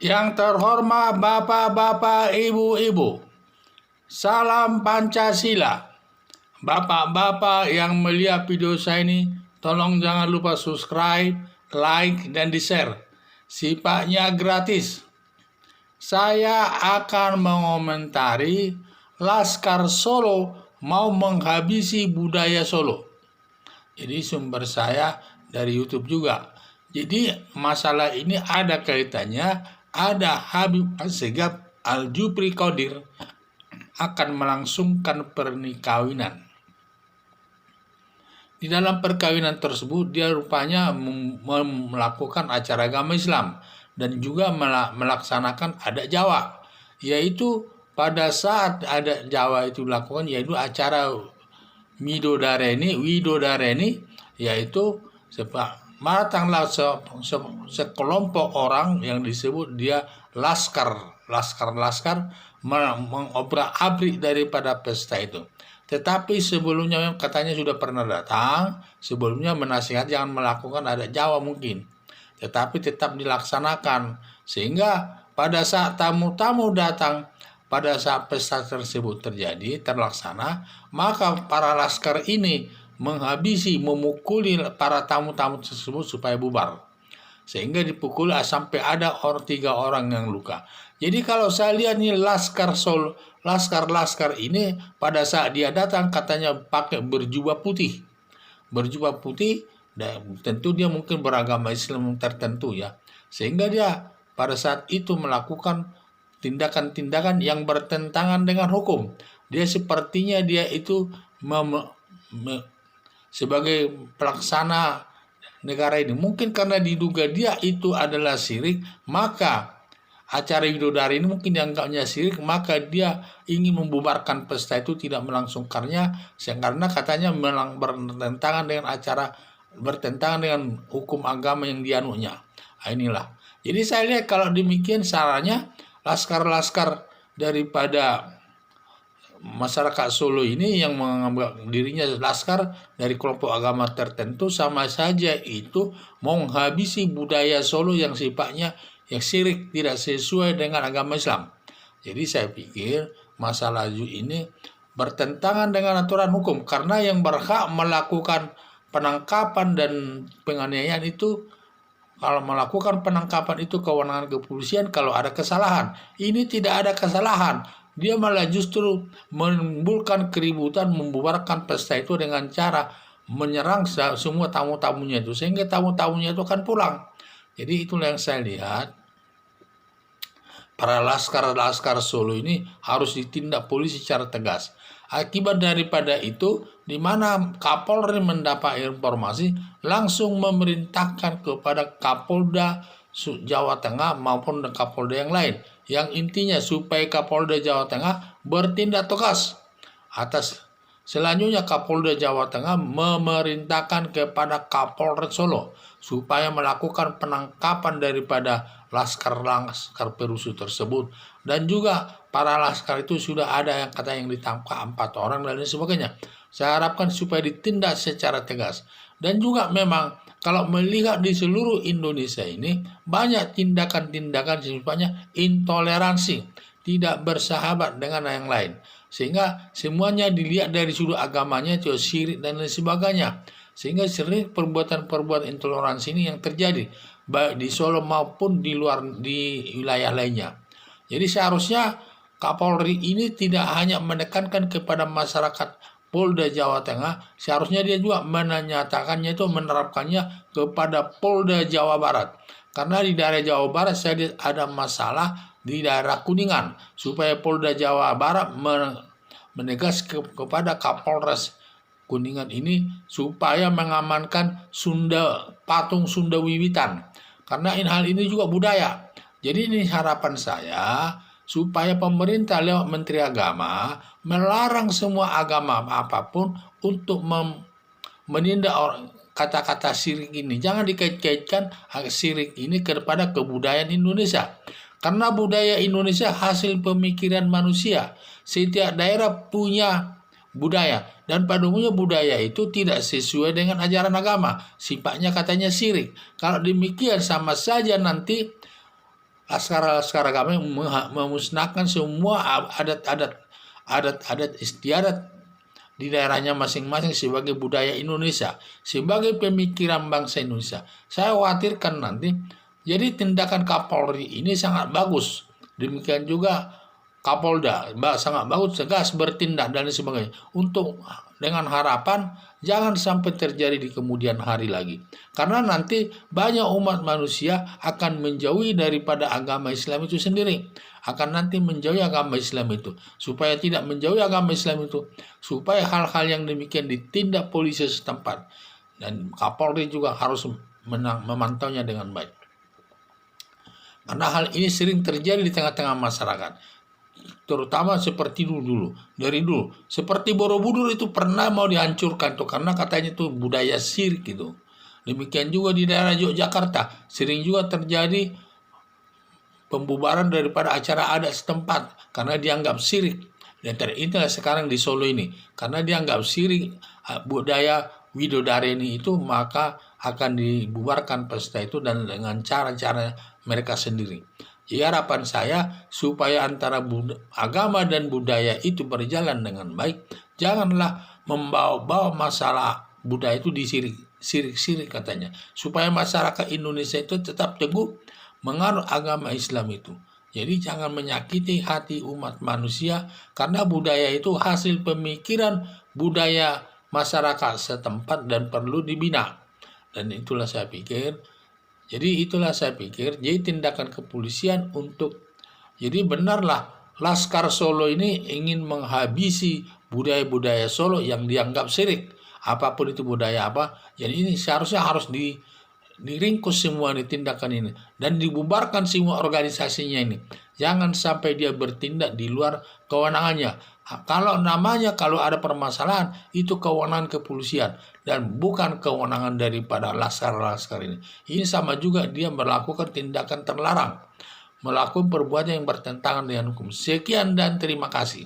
Yang terhormat Bapak-bapak, Ibu-ibu, salam Pancasila. Bapak-bapak yang melihat video saya ini, tolong jangan lupa subscribe, like, dan di-share. Sifatnya gratis. Saya akan mengomentari Laskar Solo mau menghabisi budaya Solo. Jadi sumber saya dari YouTube juga. Jadi masalah ini ada kaitannya, ada Habib Assegaf Al-Jufri Qadir akan melangsungkan pernikahan. Di dalam perkawinan tersebut dia rupanya melakukan acara agama Islam dan juga melaksanakan adat Jawa, yaitu pada saat adat Jawa itu dilakukan, yaitu acara Widodareni, yaitu datanglah sekelompok orang yang disebut dia laskar mengobrak-abrik daripada pesta itu. Tetapi sebelumnya katanya sudah pernah datang, sebelumnya menasihat jangan melakukan adat Jawa mungkin, tetapi tetap dilaksanakan. Sehingga pada saat tamu-tamu datang, pada saat pesta tersebut terlaksana, maka para laskar ini menghabisi, memukuli para tamu-tamu tersebut supaya bubar. Sehingga dipukul sampai ada 3 orang yang luka. Jadi kalau saya lihat nih Laskar ini pada saat dia datang katanya pakai berjubah putih. Berjubah putih, dan tentu dia mungkin beragama Islam tertentu ya. Sehingga dia pada saat itu melakukan tindakan-tindakan yang bertentangan dengan hukum. Dia sepertinya dia itu sebagai pelaksana negara ini. Mungkin karena diduga dia itu adalah syirik, maka acara Widodari ini mungkin dianggapnya syirik, maka dia ingin membubarkan pesta itu, tidak melangsungkannya, karena katanya bertentangan dengan hukum agama yang dianunya. Inilah. Jadi saya lihat kalau demikian caranya laskar-laskar daripada masyarakat Solo ini yang menganggap dirinya laskar dari kelompok agama tertentu, sama saja itu menghabisi budaya Solo yang sifatnya yang syirik, tidak sesuai dengan agama Islam. Jadi saya pikir masalah ini bertentangan dengan aturan hukum, karena yang berhak melakukan penangkapan dan penganiayaan itu, kalau melakukan penangkapan itu kewenangan kepolisian kalau ada kesalahan. Ini tidak ada kesalahan. Dia malah justru menimbulkan keributan, membubarkan pesta itu dengan cara menyerang semua tamu-tamunya itu, sehingga tamu-tamunya itu akan pulang. Jadi itulah yang saya lihat, para laskar Solo ini harus ditindak polisi secara tegas. Akibat daripada itu, di mana Kapolri mendapat informasi, langsung memerintahkan kepada Kapolda Jawa Tengah maupun Kapolda yang lain, yang intinya supaya Kapolda Jawa Tengah bertindak tegas. Selanjutnya Kapolda Jawa Tengah memerintahkan kepada Kapolres Solo supaya melakukan penangkapan daripada laskar perusuh tersebut, dan juga para laskar itu sudah ada yang katanya yang ditangkap 4 orang dan lain sebagainya. Saya harapkan supaya ditindak secara tegas. Dan juga memang kalau melihat di seluruh Indonesia ini banyak tindakan-tindakan sifatnya intoleransi, tidak bersahabat dengan yang lain, sehingga semuanya dilihat dari sudut agamanya, itu syirik dan lain sebagainya. Sehingga sering perbuatan-perbuatan intoleransi ini yang terjadi baik di Solo maupun di wilayah lainnya. Jadi seharusnya Kapolri ini tidak hanya menekankan kepada masyarakat Polda Jawa Tengah, seharusnya dia juga menyatakannya itu, menerapkannya kepada Polda Jawa Barat. Karena di daerah Jawa Barat saya lihat ada masalah di daerah Kuningan, supaya Polda Jawa Barat menegas kepada Kapolres Kuningan ini supaya mengamankan patung Sunda Wiwitan, karena hal ini juga budaya. Jadi ini harapan saya supaya pemerintah lewat Menteri Agama melarang semua agama apapun untuk menindak kata-kata syirik ini. Jangan dikait-kaitkan syirik ini kepada kebudayaan Indonesia, karena budaya Indonesia hasil pemikiran manusia. Setiap daerah punya budaya, dan pada umumnya budaya itu tidak sesuai dengan ajaran agama, sifatnya katanya syirik. Kalau demikian sama saja nanti laskar-laskar agama yang memusnahkan semua adat istiadat di daerahnya masing-masing sebagai budaya Indonesia, sebagai pemikiran bangsa Indonesia. Saya khawatirkan nanti, jadi tindakan Kapolri ini sangat bagus. Demikian juga Kapolda, sangat bagus, tegas bertindak dan sebagainya. Untuk dengan harapan jangan sampai terjadi di kemudian hari lagi. Karena nanti banyak umat manusia akan menjauhi daripada agama Islam itu sendiri. Akan nanti menjauhi agama Islam itu. Supaya tidak menjauhi agama Islam itu, supaya hal-hal yang demikian ditindak polisi setempat. Dan Kapolri juga harus memantaunya dengan baik. Karena hal ini sering terjadi di tengah-tengah masyarakat. Terutama seperti dari dulu. Seperti Borobudur itu pernah mau dihancurkan tuh karena katanya itu budaya syirik gitu. Demikian juga di daerah Yogyakarta sering juga terjadi pembubaran daripada acara adat setempat karena dianggap syirik. Dan itulah sekarang di Solo ini karena dianggap syirik budaya Widodaren itu, maka akan dibubarkan pesta itu dan dengan cara-cara mereka sendiri. Jadi harapan saya supaya antara agama dan budaya itu berjalan dengan baik. Janganlah membawa-bawa masalah budaya itu disirik-sirik katanya. Supaya masyarakat Indonesia itu tetap teguh menganut agama Islam itu. Jadi jangan menyakiti hati umat manusia karena budaya itu hasil pemikiran budaya masyarakat setempat dan perlu dibina. Dan itulah saya pikir. Jadi tindakan kepolisian jadi benarlah Laskar Solo ini ingin menghabisi budaya-budaya Solo yang dianggap syirik. Apapun itu budaya apa, jadi ini seharusnya harus diringkus semua ini tindakan ini dan dibubarkan semua organisasinya ini. Jangan sampai dia bertindak di luar kewenangannya. Kalau ada permasalahan itu kewenangan kepolisian dan bukan kewenangan daripada laskar-laskar ini. Ini sama juga dia melakukan tindakan terlarang, melakukan perbuatan yang bertentangan dengan hukum. Sekian dan terima kasih.